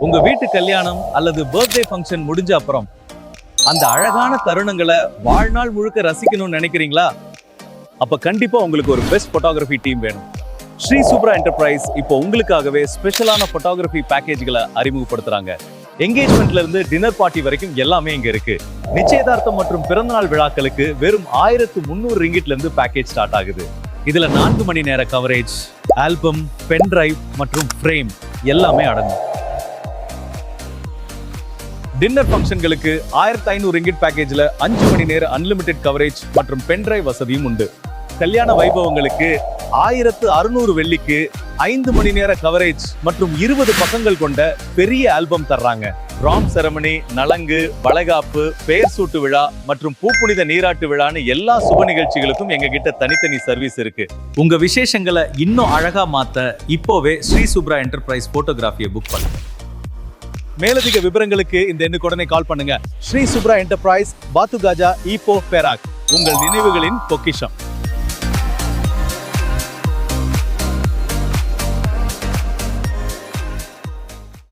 உங்க வீட்டு கல்யாணம் அல்லது பர்த்டே ஃபங்க்ஷன் முடிஞ்ச அப்புறம் அந்த அழகான தருணங்களை வாழ்நாள் முழுக்க ரசிக்கணும்னு நினைக்கிறீங்களா? அப்ப கண்டிப்பா உங்களுக்கு ஒரு பெஸ்ட் போட்டோகிராஃபி டீம் வேணும். ஸ்ரீ சூப்ரா என்டர்பிரைஸ் இப்போ உங்களுக்காகவே ஸ்பெஷலான போட்டோகிராஃபி பேக்கேஜ்களை அறிமுகப்படுத்துறாங்க. என்கேஜ்மெண்ட்ல இருந்து டின்னர் பார்ட்டி வரைக்கும் எல்லாமே இங்க இருக்கு. நிச்சயதார்த்தம் மற்றும் பிறந்தநாள் விழாக்களுக்கு வெறும் 1300 ரிங்கிட்ல இருந்து பேக்கேஜ் ஸ்டார்ட் ஆகுது. இதுல 4 மணி நேர கவரேஜ், ஆல்பம், பென் டிரைவ் மற்றும் ஃப்ரேம் எல்லாமே அடங்கும். டின்னர் ஃபங்க்ஷன்களுக்கு 1500 ரிங்கிட் பேக்கேஜ்ல 5 மணி நேர அன்லிமிடெட் கவரேஜ் மற்றும் பென் டிரைவ் வசதியும் உண்டு. கல்யாண வைபவங்களுக்கு 1600 வெள்ளிக்கு 5 மணி நேர கவரேஜ் மற்றும் 20 பக்கங்கள் கொண்ட பெரிய ஆல்பம் தர்றாங்க. ராம் செரமனி, நலங்கு, வளைகாப்பு, பெயர் சூட்டு விழா மற்றும் பூப்புனித நீராட்டு விழான்னு எல்லா சுப நிகழ்ச்சிகளுக்கும் எங்க கிட்ட தனித்தனி சர்வீஸ் இருக்கு. உங்க விசேஷங்களை இன்னும் அழகா மாத்த இப்போவே ஸ்ரீ சூப்ரா என்டர்பிரைஸ் போட்டோகிராஃபியை புக் பண்ணுங்க. மேலதிக விவரங்களுக்கு இந்த எண்ணுக்கு உடனே கால் பண்ணுங்க. ஸ்ரீ சூப்ரா என்டர்பிரைஸ், பாத்துகாஜா, ஈப்போ, பேராக், உங்கள் நினைவுகளின் பொக்கிஷம்.